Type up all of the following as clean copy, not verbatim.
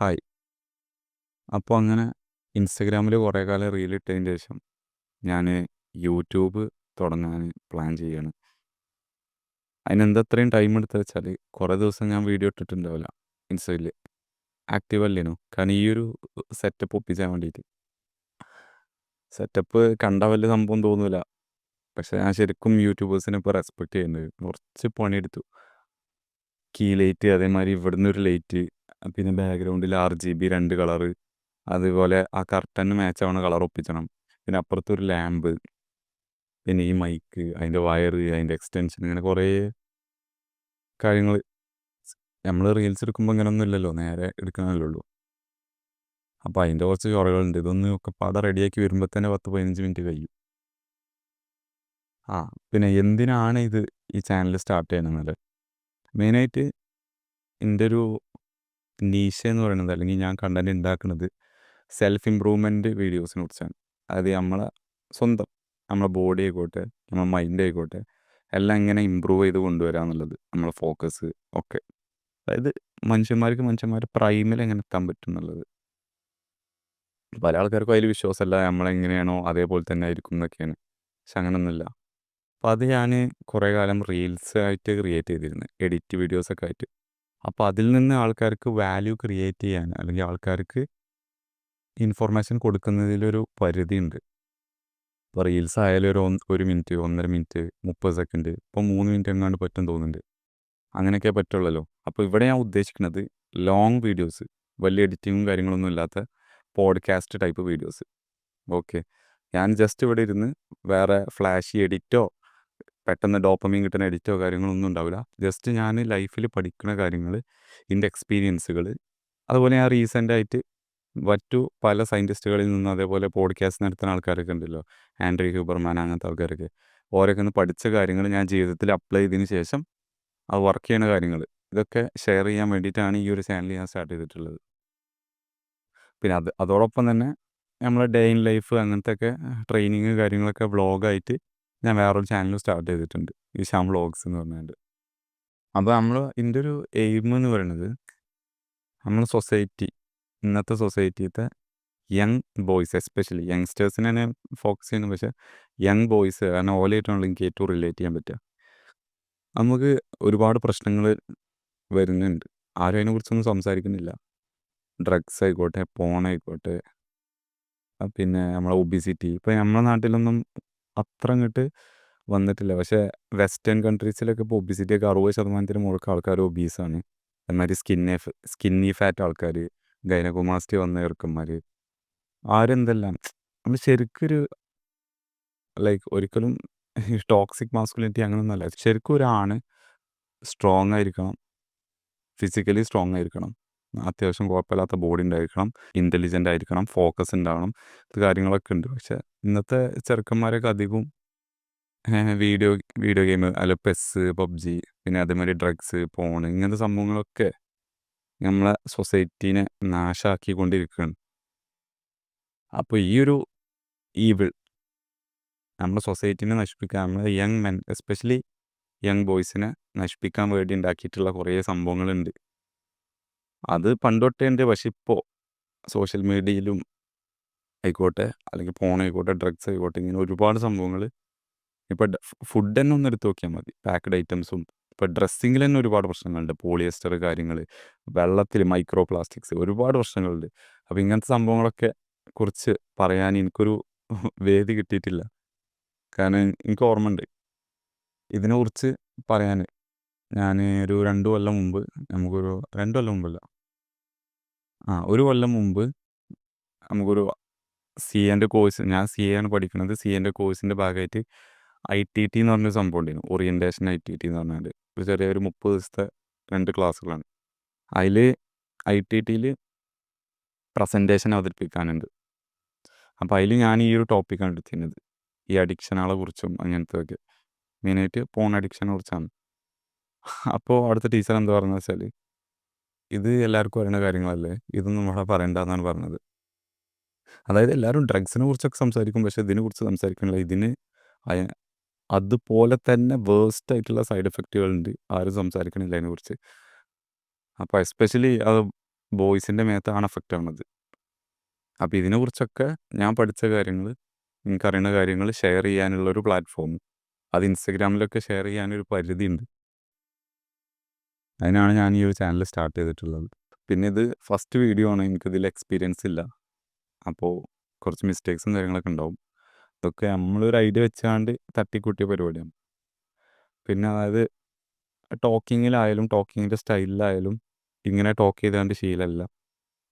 Hi. അപ്പോൾ അങ്ങനെ ഇൻസ്റ്റഗ്രാമിൽ കുറേ കാലം റീലിട്ടതിന് ശേഷം ഞാൻ യൂട്യൂബ് തുടങ്ങാൻ പ്ലാൻ ചെയ്യാണ്. അതിനെന്താ ഇത്രയും ടൈം എടുത്തത് വെച്ചാൽ കുറേ ദിവസം ഞാൻ വീഡിയോ ഇട്ടിട്ടുണ്ടാവില്ല ഇൻസ്റ്റയിൽ. ആക്റ്റീവ് അല്ലേനു. കാരണം ഈ ഒരു സെറ്റപ്പ് ഒപ്പിച്ചാൻ വേണ്ടിയിട്ട്. സെറ്റപ്പ് കണ്ടാൽ വലിയ സംഭവം തോന്നില്ല. പക്ഷേ ഞാൻ ശരിക്കും യൂട്യൂബേഴ്സിനെ ഇപ്പോൾ റെസ്പെക്റ്റ് ചെയ്യുന്നുണ്ട്. കുറച്ച് പണിയെടുത്തു. കീ ലൈറ്റ്, അതേമാതിരി ഇവിടുന്ന് ഒരു ലൈറ്റ്, പിന്നെ ബാക്ക്ഗ്രൗണ്ടിൽ RGB 2 കളറ്, അതുപോലെ ആ കർട്ടന് മാച്ച് ആവണ കളർ ഒപ്പിച്ചണം. പിന്നെ അപ്പുറത്തൊരു ലാമ്പ്, പിന്നെ ഈ മൈക്ക്, അതിൻ്റെ വയറ്, അതിൻ്റെ എക്സ്റ്റൻഷൻ, ഇങ്ങനെ കുറേ കാര്യങ്ങൾ. നമ്മൾ റീൽസ് എടുക്കുമ്പോൾ ഇങ്ങനെയൊന്നും ഇല്ലല്ലോ, നേരെ എടുക്കണമല്ലേ ഉള്ളൂ. അപ്പോൾ അതിൻ്റെ കുറച്ച് ചൊറകളുണ്ട്. ഇതൊന്നും ഒക്കെ പാടെ റെഡിയാക്കി വരുമ്പോൾ തന്നെ 10-15 മിനിറ്റ് കഴിയും. പിന്നെ എന്തിനാണ് ഈ ചാനൽ സ്റ്റാർട്ട് ചെയ്യണമെന്നത്? മെയിനായിട്ട് എൻ്റെ ഒരു നീഷ എന്ന് പറയുന്നത്, അല്ലെങ്കിൽ ഞാൻ കണ്ടന്റ് ഉണ്ടാക്കുന്നത് സെൽഫ് ഇമ്പ്രൂവ്മെൻറ്റ് വീഡിയോസിനെ കുറിച്ചാണ്. അത് നമ്മളെ ബോഡി ആയിക്കോട്ടെ, നമ്മളെ മൈൻഡ് ആയിക്കോട്ടെ, എല്ലാം എങ്ങനെ ഇമ്പ്രൂവ് ചെയ്ത് കൊണ്ടുവരിക എന്നുള്ളത്, നമ്മളെ ഫോക്കസ് ഒക്കെ. അതായത് മനുഷ്യന്മാരുടെ പ്രൈമിൽ എങ്ങനെ എത്താൻ പറ്റും എന്നുള്ളത്. പല ആൾക്കാർക്കും അതിൽ വിശ്വാസമല്ല, നമ്മളെങ്ങനെയാണോ അതേപോലെ തന്നെ ആയിരിക്കും എന്നൊക്കെയാണ്. പക്ഷെ അങ്ങനെയൊന്നുമില്ല. അപ്പോൾ അത് ഞാൻ കുറേ കാലം റീൽസ് ആയിട്ട് ക്രിയേറ്റ് ചെയ്തിരുന്നു, എഡിറ്റ് വീഡിയോസൊക്കെ ആയിട്ട്. അപ്പോൾ അതിൽ നിന്ന് ആൾക്കാർക്ക് വാല്യൂ ക്രിയേറ്റ് ചെയ്യാൻ, അല്ലെങ്കിൽ ആൾക്കാർക്ക് ഇൻഫർമേഷൻ കൊടുക്കുന്നതിലൊരു പരിധിയുണ്ട്. ഇപ്പോൾ റീൽസ് ആയാലും ഒരു മിനിറ്റ്, 1.5 മിനിറ്റ്, 30 സെക്കൻഡ്, ഇപ്പോൾ 3 മിനിറ്റ് എങ്ങാണ്ട് പറ്റും തോന്നുന്നുണ്ട്. അങ്ങനെയൊക്കെ പറ്റുള്ളല്ലോ. അപ്പോൾ ഇവിടെ ഞാൻ ഉദ്ദേശിക്കുന്നത് ലോങ് വീഡിയോസ്, വലിയ എഡിറ്റിങ്ങും കാര്യങ്ങളൊന്നും ഇല്ലാത്ത പോഡ്കാസ്റ്റ് ടൈപ്പ് വീഡിയോസ്. ഓക്കെ. ഞാൻ ജസ്റ്റ് ഇവിടെ ഇരുന്ന് വേറെ ഫ്ലാഷി എഡിറ്റോ പെട്ടെന്ന് ഡോപ്പമീൻ കിട്ടുന്ന എഡിറ്റോ കാര്യങ്ങളൊന്നും ഉണ്ടാവില്ല. ജസ്റ്റ് ഞാൻ ലൈഫിൽ പഠിക്കുന്ന കാര്യങ്ങൾ, എൻ്റെ എക്സ്പീരിയൻസുകൾ, അതുപോലെ ഞാൻ റീസെൻ്റായിട്ട് പല സയൻറ്റിസ്റ്റുകളിൽ നിന്നും, അതേപോലെ പോഡ്കാസ്റ്റ് നടത്തുന്ന ആൾക്കാരൊക്കെ ഉണ്ടല്ലോ, ആൻഡ്രി ഹ്യൂബർമാൻ, അങ്ങനത്തെ ആൾക്കാരൊക്കെ, ഓരോക്കെ ഒന്ന് പഠിച്ച കാര്യങ്ങൾ ഞാൻ ജീവിതത്തിൽ അപ്ലൈ ചെയ്തതിന് ശേഷം അത് വർക്ക് ചെയ്യുന്ന കാര്യങ്ങൾ, ഇതൊക്കെ ഷെയർ ചെയ്യാൻ വേണ്ടിയിട്ടാണ് ഈ ഒരു ചാനൽ ഞാൻ സ്റ്റാർട്ട് ചെയ്തിട്ടുള്ളത്. പിന്നെ അതോടൊപ്പം തന്നെ നമ്മളെ ഡേ ഇൻ ലൈഫ് അങ്ങനത്തെയൊക്കെ ട്രെയിനിങ് കാര്യങ്ങളൊക്കെ വ്ളോഗായിട്ട് ഞാൻ വേറൊരു ചാനൽ സ്റ്റാർട്ട് ചെയ്തിട്ടുണ്ട്, ഈ ശ്യാം വ്ളോഗ്സ് എന്ന് പറഞ്ഞുകൊണ്ട്. അപ്പോൾ ഇതിൻ്റെ ഒരു എയിം എന്ന് പറയുന്നത്, ഇന്നത്തെ സൊസൈറ്റിയിലത്തെ യങ് ബോയ്സ്, എസ്പെഷ്യലി യങ്സ്റ്റേഴ്സിനെ തന്നെ ഫോക്കസ് ചെയ്യുന്നു. പക്ഷേ യങ് ബോയ്സ്, കാരണം ഓലായിട്ടാണല്ലോ എനിക്ക് ഏറ്റവും റിലേറ്റ് ചെയ്യാൻ പറ്റുക. നമുക്ക് ഒരുപാട് പ്രശ്നങ്ങൾ വരുന്നുണ്ട്, ആരും അതിനെക്കുറിച്ചൊന്നും സംസാരിക്കുന്നില്ല. ഡ്രഗ്സ് ആയിക്കോട്ടെ, പോണായിക്കോട്ടെ, പിന്നെ നമ്മളെ ഒബിസിറ്റി. ഇപ്പോൾ നമ്മുടെ നാട്ടിലൊന്നും അത്ര അങ്ങോട്ട് വന്നിട്ടില്ല. പക്ഷേ വെസ്റ്റേൺ കൺട്രീസിലൊക്കെ ഇപ്പോൾ ഒബിസിറ്റിയൊക്കെ 60% മുകളിൽ ആൾക്കാർ ഒബീസാണ്. അതുമാതിരി സ്കിന്നി ഫാറ്റ് ആൾക്കാർ, ഗൈനക്കോമാസ്റ്റി വന്ന ചെറുക്കന്മാർ, ആരെന്തെല്ലാം. നമ്മൾ ശരിക്കൊരു ഒരിക്കലും ടോക്സിക് മാസ്കുലിനിറ്റി അങ്ങനെയൊന്നുമല്ല. ശരിക്കും ഒരാണ് സ്ട്രോങ് ആയിരിക്കണം, ഫിസിക്കലി സ്ട്രോങ് ആയിരിക്കണം, അത്യാവശ്യം കുഴപ്പമില്ലാത്ത ബോഡി ഉണ്ടായിരിക്കണം, ഇൻ്റലിജൻ്റ് ആയിരിക്കണം, ഫോക്കസ് ഉണ്ടാവണം, ഇത് കാര്യങ്ങളൊക്കെ ഉണ്ട്. പക്ഷേ ഇന്നത്തെ ചെറുക്കന്മാരൊക്കെ അധികവും വീഡിയോ വീഡിയോ ഗെയിം, അല്ല പെസ്സ്, പബ്ജി, പിന്നെ അതേമാതിരി ഡ്രഗ്സ്, പോണ്, ഇങ്ങനത്തെ സംഭവങ്ങളൊക്കെ നമ്മളെ സൊസൈറ്റീനെ നാശാക്കിക്കൊണ്ടിരിക്കുകയാണ്. അപ്പോൾ ഈ ഒരു ഈവിൾ നമ്മുടെ സൊസൈറ്റീനെ നശിപ്പിക്കാൻ, നമ്മളെ യങ് മെൻ, എസ്പെഷ്യലി യങ് ബോയ്സിനെ നശിപ്പിക്കാൻ വേണ്ടി ഉണ്ടാക്കിയിട്ടുള്ള കുറേ സംഭവങ്ങളുണ്ട്. അത് പണ്ടൊട്ടേ ഉണ്ട്. പക്ഷെ ഇപ്പോൾ സോഷ്യൽ മീഡിയയിലും ആയിക്കോട്ടെ, അല്ലെങ്കിൽ ആയിക്കോട്ടെ, ഡ്രഗ്സ് ആയിക്കോട്ടെ, ഇങ്ങനെ ഒരുപാട് സംഭവങ്ങൾ. ഇപ്പോൾ ഫുഡ് തന്നെ ഒന്ന് എടുത്ത് നോക്കിയാൽ മതി, പാക്ക്ഡ് ഐറ്റംസും. ഇപ്പോൾ ഡ്രസ്സിങ്ങിൽ തന്നെ ഒരുപാട് പ്രശ്നങ്ങളുണ്ട്, പോളിയസ്റ്റർ കാര്യങ്ങൾ, വെള്ളത്തിൽ മൈക്രോ പ്ലാസ്റ്റിക്സ്, ഒരുപാട് പ്രശ്നങ്ങളുണ്ട്. അപ്പോൾ ഇങ്ങനത്തെ സംഭവങ്ങളൊക്കെ കുറിച്ച് പറയാൻ എനിക്കൊരു വേദി കിട്ടിയിട്ടില്ല. കാരണം എനിക്ക് ഓർമ്മയുണ്ട് ഇതിനെക്കുറിച്ച് പറയാൻ. ഞാൻ ഒരു 2 കൊല്ലം മുമ്പ്, നമുക്കൊരു 2 കൊല്ലം മുമ്പല്ല, 1 കൊല്ലം മുമ്പ് നമുക്കൊരു CAൻ്റെ കോഴ്സ്, ഞാൻ CA ആണ് പഠിക്കുന്നത്. CAൻ്റെ കോഴ്സിൻ്റെ ഭാഗമായിട്ട് ITT എന്ന് പറഞ്ഞൊരു സംഭവം ഉണ്ടായിരുന്നു, ഓറിയൻറ്റേഷൻ ITT എന്ന് പറഞ്ഞാൽ ഒരു ചെറിയൊരു 30 ദിവസത്തെ 2 ക്ലാസ്സുകളാണ്. അതിൽ ITTയിൽ പ്രസൻറ്റേഷൻ അവതരിപ്പിക്കാനുണ്ട്. അപ്പോൾ അതിൽ ഞാൻ ഈ ഒരു ടോപ്പിക്കാണ് എടുത്തിരുന്നത്, ഈ അഡിക്ഷനുകളെ കുറിച്ചും അങ്ങനത്തെയൊക്കെ, മെയിനായിട്ട് അഡിക്ഷനെ കുറിച്ചാണ്. അപ്പോൾ അവിടുത്തെ ടീച്ചർ എന്താ പറഞ്ഞതെന്ന് വെച്ചാൽ, ഇത് എല്ലാവർക്കും അറിയുന്ന കാര്യങ്ങളല്ലേ, ഇതൊന്നും ഇവിടെ പറയണ്ടെന്നാണ് പറഞ്ഞത്. അതായത് എല്ലാവരും ഡ്രഗ്സിനെ കുറിച്ചൊക്കെ സംസാരിക്കും, പക്ഷേ ഇതിനെക്കുറിച്ച് സംസാരിക്കണില്ല. ഇതിന് അതുപോലെ തന്നെ വേഴ്സ്റ്റ് ആയിട്ടുള്ള സൈഡ് എഫക്റ്റുകളുണ്ട്, ആരും സംസാരിക്കണില്ല അതിനെക്കുറിച്ച്. അപ്പോൾ എസ്പെഷ്യലി അത് ബോയ്സിൻ്റെ മേത്താണ് എഫക്റ്റ് ആവുന്നത്. അപ്പോൾ ഇതിനെക്കുറിച്ചൊക്കെ ഞാൻ പഠിച്ച കാര്യങ്ങൾ, എനിക്കറിയുന്ന കാര്യങ്ങൾ ഷെയർ ചെയ്യാനുള്ളൊരു പ്ലാറ്റ്ഫോം. അത് ഇൻസ്റ്റഗ്രാമിലൊക്കെ ഷെയർ ചെയ്യാനൊരു പരിധിയുണ്ട്. അതിനാണ് ഞാൻ ഈ ഒരു ചാനൽ സ്റ്റാർട്ട് ചെയ്തിട്ടുള്ളത്. പിന്നെ ഇത് ഫസ്റ്റ് വീഡിയോ ആണ്, എനിക്കിതിൽ എക്സ്പീരിയൻസ് ഇല്ല. അപ്പോൾ കുറച്ച് മിസ്റ്റേക്സും കാര്യങ്ങളൊക്കെ ഉണ്ടാവും. ഇതൊക്കെ നമ്മളൊരു ഐഡിയ വെച്ചാണ്ട് തട്ടിക്കൂട്ടിയ പരിപാടിയാണ്. പിന്നെ അതായത് ടോക്കിങ്ങിലായാലും ടോക്കിങ്ങിൻ്റെ സ്റ്റൈലിലായാലും ഇങ്ങനെ ടോക്ക് ചെയ്താണ്ട് ശീലമല്ല.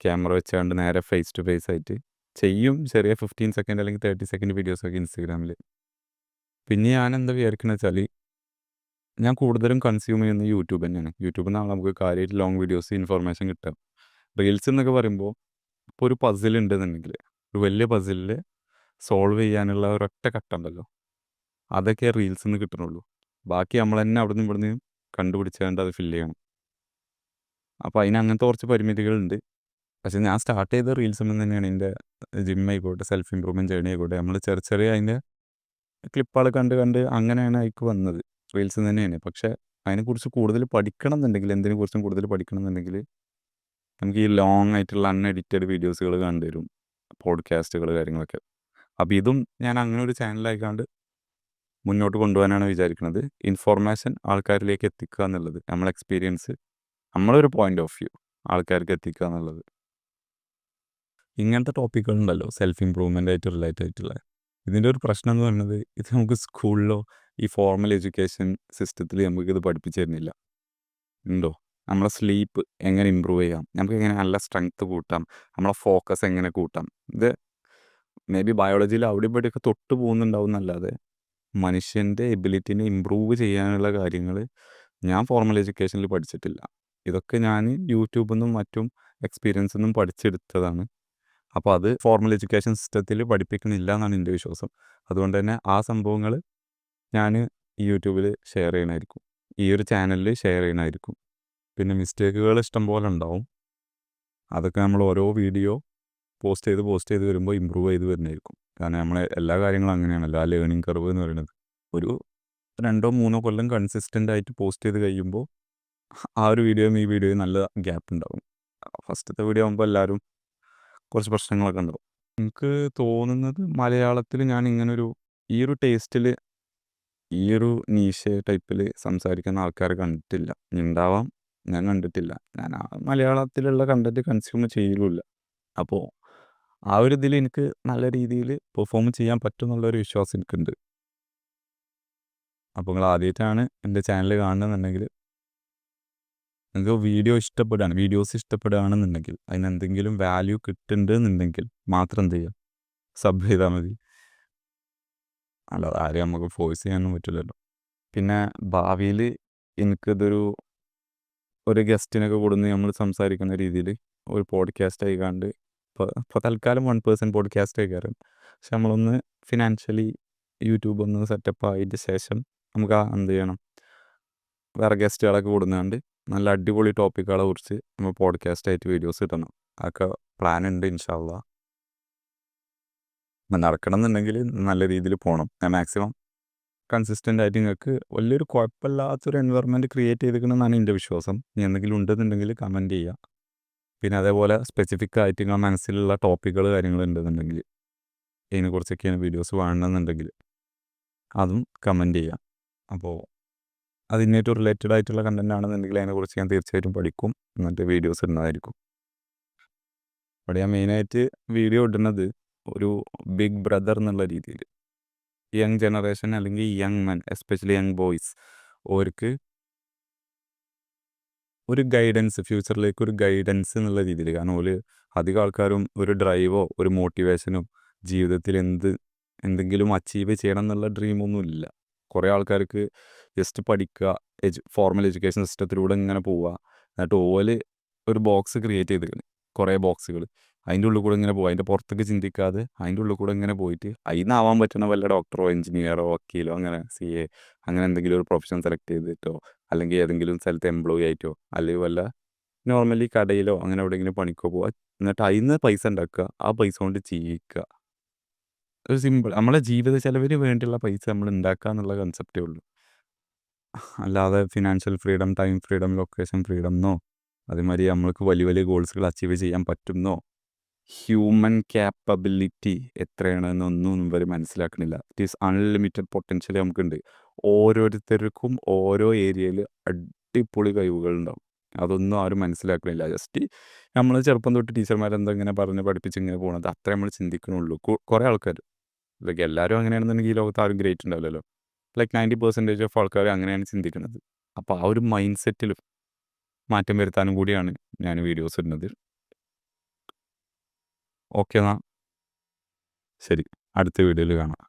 ക്യാമറ വെച്ചാണ്ട് നേരെ ഫേസ് ടു ഫേസ് ആയിട്ട് ചെയ്യും. ചെറിയ 15 സെക്കൻഡ് അല്ലെങ്കിൽ 30 സെക്കൻഡ് വീഡിയോസൊക്കെ ഇൻസ്റ്റഗ്രാമിൽ. പിന്നെ ഞാൻ എന്താ വിചാരിക്കുന്നത് വെച്ചാൽ, ഞാൻ കൂടുതലും കൺസ്യൂം ചെയ്യുന്നത് യൂട്യൂബ് തന്നെയാണ്. യൂട്യൂബിൽ നിന്നാണ് നമുക്ക് കാര്യമായിട്ട് ലോങ് വീഡിയോസ് ഇൻഫർമേഷൻ കിട്ടുക. റീൽസ് എന്നൊക്കെ പറയുമ്പോൾ ഇപ്പോൾ ഒരു പസിൽ ഉണ്ടെന്നുണ്ടെങ്കിൽ, ഒരു വലിയ പസിലിൽ സോൾവ് ചെയ്യാനുള്ള ഒരൊറ്റ കട്ടുണ്ടല്ലോ, അതൊക്കെ റീൽസിൽ നിന്ന് കിട്ടണുള്ളൂ. ബാക്കി നമ്മൾ തന്നെ അവിടെ നിന്ന് ഇവിടുന്ന് കണ്ടുപിടിച്ചുകൊണ്ട് അത് ഫില്ല് ചെയ്യണം. അപ്പോൾ അതിന് അങ്ങനത്തെ കുറച്ച് പരിമിതികളുണ്ട്. പക്ഷേ ഞാൻ സ്റ്റാർട്ട് ചെയ്ത റീൽസിൽ നിന്ന് തന്നെയാണ്. എൻ്റെ ജിം ആയിക്കോട്ടെ, സെൽഫ് ഇമ്പ്രൂവ്മെൻറ്റ് ജേണി ആയിക്കോട്ടെ, നമ്മൾ ചെറിയ അതിൻ്റെ ക്ലിപ്പുകൾ കണ്ട് അങ്ങനെയാണ് അതിലേക്ക് വന്നത്. റീൽസ് തന്നെയാണ്. പക്ഷേ അതിനെക്കുറിച്ച് കൂടുതൽ പഠിക്കണം എന്നുണ്ടെങ്കിൽ, എന്തിനെക്കുറിച്ചും കൂടുതൽ പഠിക്കണം എന്നുണ്ടെങ്കിൽ നമുക്ക് ഈ ലോങ് ആയിട്ടുള്ള അൺഎഡിറ്റഡ് വീഡിയോസുകൾ കണ്ടുവരും, പോഡ്കാസ്റ്റുകൾ കാര്യങ്ങളൊക്കെ. അപ്പോൾ ഇതും ഞാൻ അങ്ങനെ ഒരു ചാനലായിക്കാണ്ട് മുന്നോട്ട് കൊണ്ടുപോകാനാണ് വിചാരിക്കുന്നത്. ഇൻഫോർമേഷൻ ആൾക്കാരിലേക്ക് എത്തിക്കുക എന്നുള്ളത്, നമ്മളെ എക്സ്പീരിയൻസ്, നമ്മളൊരു പോയിൻ്റ് ഓഫ് വ്യൂ ആൾക്കാർക്ക് എത്തിക്കുക എന്നുള്ളത്. ഇങ്ങനത്തെ ടോപ്പിക്കുകളുണ്ടല്ലോ സെൽഫ് ഇമ്പ്രൂവ്മെൻ്റ് ആയിട്ട് റിലേറ്റ് ആയിട്ടുള്ള, ഇതിൻ്റെ ഒരു പ്രശ്നം എന്ന് പറയുന്നത്, ഇത് നമുക്ക് സ്കൂളിലോ ഈ ഫോർമൽ എഡ്യൂക്കേഷൻ സിസ്റ്റത്തിൽ നമുക്കിത് പഠിപ്പിച്ചു തരുന്നില്ല. ഉണ്ടോ? നമ്മളെ സ്ലീപ്പ് എങ്ങനെ ഇമ്പ്രൂവ് ചെയ്യാം, നമുക്ക് എങ്ങനെ നല്ല സ്ട്രെങ്ത്ത് കൂട്ടാം, നമ്മളെ ഫോക്കസ് എങ്ങനെ കൂട്ടാം, ഇത് മേ ബി ബയോളജിയിൽ അവിടെ ഇവിടെയൊക്കെ തൊട്ട് പോകുന്നുണ്ടാവും എന്നല്ലാതെ മനുഷ്യൻ്റെ എബിലിറ്റിനെ ഇമ്പ്രൂവ് ചെയ്യാനുള്ള കാര്യങ്ങൾ ഞാൻ ഫോർമൽ എഡ്യൂക്കേഷനിൽ പഠിച്ചിട്ടില്ല. ഇതൊക്കെ ഞാൻ യൂട്യൂബിൽ നിന്നും മറ്റും എക്സ്പീരിയൻസിൽ നിന്നും പഠിച്ചെടുത്തതാണ്. അപ്പോൾ അത് ഫോർമൽ എഡ്യൂക്കേഷൻ സിസ്റ്റത്തിൽ പഠിപ്പിക്കുന്നില്ല എന്നാണ് എൻ്റെ വിശ്വാസം. അതുകൊണ്ട് തന്നെ ആ സംഭവങ്ങൾ ഞാൻ യൂട്യൂബിൽ ഷെയർ ചെയ്യണമായിരിക്കും, ഈ ഒരു ചാനലിൽ ഷെയർ ചെയ്യണമായിരിക്കും. പിന്നെ മിസ്റ്റേക്കുകൾ ഇഷ്ടം പോലെ ഉണ്ടാവും. അതൊക്കെ നമ്മൾ ഓരോ വീഡിയോ പോസ്റ്റ് ചെയ്ത് വരുമ്പോൾ ഇമ്പ്രൂവ് ചെയ്ത് വരുന്നതായിരിക്കും. കാരണം നമ്മളെ എല്ലാ കാര്യങ്ങളും അങ്ങനെയാണല്ലോ, ആ ലേണിംഗ് കർവ് എന്ന് പറയുന്നത്. ഒരു 2-3 കൊല്ലം കൺസിസ്റ്റൻ്റ് ആയിട്ട് പോസ്റ്റ് ചെയ്ത് കഴിയുമ്പോൾ ആ ഒരു വീഡിയോയും ഈ വീഡിയോയും നല്ല ഗ്യാപ്പ് ഉണ്ടാകും. ഫസ്റ്റത്തെ വീഡിയോ ആകുമ്പോൾ എല്ലാവരും കുറച്ച് പ്രശ്നങ്ങളൊക്കെ ഉണ്ടാവും. എനിക്ക് തോന്നുന്നത് മലയാളത്തിൽ ഞാൻ ഇങ്ങനൊരു ഈ ഒരു ടേസ്റ്റിൽ ഈ ഒരു നീഷ് ടൈപ്പിൽ സംസാരിക്കുന്ന ആൾക്കാരെ കണ്ടിട്ടില്ല. ഉണ്ടാവാം, ഞാൻ കണ്ടിട്ടില്ല. ഞാൻ ആ മലയാളത്തിലുള്ള കണ്ടൻറ്റ് കൺസ്യൂം ചെയ്യലുമില്ല. അപ്പോൾ ആ ഒരു ഇതിൽ എനിക്ക് നല്ല രീതിയിൽ പെർഫോം ചെയ്യാൻ പറ്റും എന്നുള്ളൊരു വിശ്വാസം എനിക്കുണ്ട്. അപ്പോൾ നിങ്ങൾ ആദ്യമായിട്ടാണ് എൻ്റെ ചാനൽ കാണുന്നുണ്ടെങ്കിൽ, നിങ്ങൾക്ക് വീഡിയോസ് ഇഷ്ടപ്പെടുകയാണെന്നുണ്ടെങ്കിൽ, അതിനെന്തെങ്കിലും വാല്യൂ കിട്ടുന്നുണ്ടെന്നുണ്ടെങ്കിൽ മാത്രം എന്ത് ചെയ്യുക, സബ് ചെയ്താൽ മതി. അല്ലാതെ ആരെയും നമുക്ക് ഫോഴ്സ് ചെയ്യാനൊന്നും പറ്റില്ലല്ലോ. പിന്നെ ഭാവിയിൽ ഒരു ഗസ്റ്റിനൊക്കെ കൊടുന്ന് നമ്മൾ സംസാരിക്കുന്ന രീതിയിൽ ഒരു പോഡ്കാസ്റ്റ് ആയിക്കാണ്ട്, ഇപ്പോൾ തൽക്കാലം 1% പോഡ്കാസ്റ്റ് ആയിക്കാരം. പക്ഷെ നമ്മളൊന്ന് ഫിനാൻഷ്യലി യൂട്യൂബ് ഒന്ന് സെറ്റപ്പ് ആയതിൻ്റെ ശേഷം നമുക്ക് എന്ത് ചെയ്യണം, വേറെ ഗസ്റ്റുകളൊക്കെ കൊടുന്നുകൊണ്ട് നല്ല അടിപൊളി ടോപ്പിക്കുകളെ കുറിച്ച് നമ്മൾ പോഡ്കാസ്റ്റ് ആയിട്ട് വീഡിയോസ് ഇടണം. അതൊക്കെ പ്ലാൻ ഉണ്ട് ഇൻഷാ അള്ളാ. നടക്കണം എന്നുണ്ടെങ്കിൽ നല്ല രീതിയിൽ പോകണം. ഞാൻ മാക്സിമം കൺസിസ്റ്റൻ്റ് ആയിട്ട് നിങ്ങൾക്ക് വലിയൊരു കുഴപ്പമില്ലാത്തൊരു എൻവയറമെൻറ്റ് ക്രിയേറ്റ് ചെയ്തിരിക്കണമെന്നാണ് എൻ്റെ വിശ്വാസം. ഇനി എന്തെങ്കിലും ഉണ്ടെന്നുണ്ടെങ്കിൽ കമൻറ്റ് ചെയ്യുക. പിന്നെ അതേപോലെ സ്പെസിഫിക് ആയിട്ട് നിങ്ങളുടെ മനസ്സിലുള്ള ടോപ്പിക്കുകൾ കാര്യങ്ങൾ ഉണ്ടെന്നുണ്ടെങ്കിൽ, ഇതിനെക്കുറിച്ചൊക്കെയാണ് വീഡിയോസ് വേണമെന്നുണ്ടെങ്കിൽ അതും കമൻറ്റ് ചെയ്യുക. അപ്പോൾ അതിനായിട്ട് റിലേറ്റഡ് ആയിട്ടുള്ള കണ്ടൻ്റ് ആണെന്നുണ്ടെങ്കിൽ അതിനെക്കുറിച്ച് ഞാൻ തീർച്ചയായിട്ടും പഠിക്കും, എന്നിട്ട് വീഡിയോസ് ഇടുന്നതായിരിക്കും. അവിടെ ഞാൻ മെയിനായിട്ട് വീഡിയോ ഇടുന്നത് ഒരു ബിഗ് ബ്രദർ എന്നുള്ള രീതിയിൽ, യങ് ജനറേഷൻ അല്ലെങ്കിൽ young men, especially young boys, അവർക്ക് ഒരു ഗൈഡൻസ്, ഫ്യൂച്ചറിലേക്ക് ഒരു ഗൈഡൻസ് എന്നുള്ള രീതിയിൽ. കാരണം അധികം ആൾക്കാരും ഒരു ഡ്രൈവോ ഒരു മോട്ടിവേഷനോ ജീവിതത്തിൽ എന്തെങ്കിലും അച്ചീവ് ചെയ്യണം എന്നുള്ള ഡ്രീമൊന്നും ഇല്ല. കുറേ ആൾക്കാർക്ക് ജസ്റ്റ് പഠിക്കുക, ഫോർമൽ എഡ്യൂക്കേഷൻ സിസ്റ്റത്തിലൂടെ ഇങ്ങനെ പോവുക, എന്നിട്ട് ഒരു ബോക്സ് ക്രിയേറ്റ് ചെയ്തിരിക്കുന്നത്, കുറേ ബോക്സുകൾ, അതിൻ്റെ ഉള്ളിൽ കൂടെ ഇങ്ങനെ പോകുക, അതിൻ്റെ പുറത്തേക്ക് ചിന്തിക്കാതെ അതിൻ്റെ ഉള്ളിൽ കൂടെ ഇങ്ങനെ പോയിട്ട് അതിനാവാൻ പറ്റുന്ന വല്ല ഡോക്ടറോ എഞ്ചിനീയറോ വക്കീലോ അങ്ങനെ CA അങ്ങനെ എന്തെങ്കിലും ഒരു പ്രൊഫഷൻ സെലക്ട് ചെയ്തിട്ടോ, അല്ലെങ്കിൽ ഏതെങ്കിലും സ്ഥലത്ത് എംപ്ലോയി ആയിട്ടോ, അല്ലെങ്കിൽ വല്ല നോർമലി കടയിലോ അങ്ങനെ എവിടെയെങ്കിലും പണിക്കോ പോവുക, എന്നിട്ട് അതിൽ നിന്ന് പൈസ ഉണ്ടാക്കുക, ആ പൈസ കൊണ്ട് ജീവിക്കുക. ഒരു സിമ്പിൾ, നമ്മളെ ജീവിത ചെലവിന് വേണ്ടിയുള്ള പൈസ നമ്മൾ ഉണ്ടാക്കുക എന്നുള്ള കൺസെപ്റ്റേ ഉള്ളൂ. അല്ലാതെ financial freedom, time freedom, location freedom എന്നോ അതേമാതിരി നമ്മൾക്ക് വലിയ വലിയ ഗോൾസുകൾ അച്ചീവ് ചെയ്യാൻ പറ്റുന്നോ, ഹ്യൂമൻ ക്യാപ്പബിലിറ്റി എത്രയാണെന്നൊന്നും ഇവർ മനസ്സിലാക്കണില്ല. ഇറ്റ് ഈസ് അൺലിമിറ്റഡ് പൊട്ടൻഷ്യൽ നമുക്കുണ്ട്. ഓരോരുത്തർക്കും ഓരോ ഏരിയയിൽ അടിപൊളി കഴിവുകളുണ്ടാവും. അതൊന്നും ആരും മനസ്സിലാക്കണില്ല. ജസ്റ്റ് നമ്മൾ ചെറുപ്പം തൊട്ട് ടീച്ചർമാരെന്താ ഇങ്ങനെ പറഞ്ഞ് പഠിപ്പിച്ച് ഇങ്ങനെ പോകണത് അത്രേ നമ്മൾ ചിന്തിക്കണുള്ളൂ. കുറേ ആൾക്കാർ, ലൈക്ക് എല്ലാവരും അങ്ങനെയാണെന്നുണ്ടെങ്കിൽ ഈ ലോകത്ത് ആരും ഗ്രേറ്റ് ഉണ്ടാവില്ലല്ലോ. ലൈക്ക് 90% ഓഫ് ആൾക്കാർ അങ്ങനെയാണ് ചിന്തിക്കുന്നത്. അപ്പോൾ ആ ഒരു മൈൻഡ് സെറ്റിൽ മാറ്റം വരുത്താനും കൂടിയാണ് ഞാൻ വീഡിയോസ് ഇടുന്നത്. ഓക്കെ എന്നാൽ ശരി, അടുത്ത വീഡിയോയിൽ കാണാം.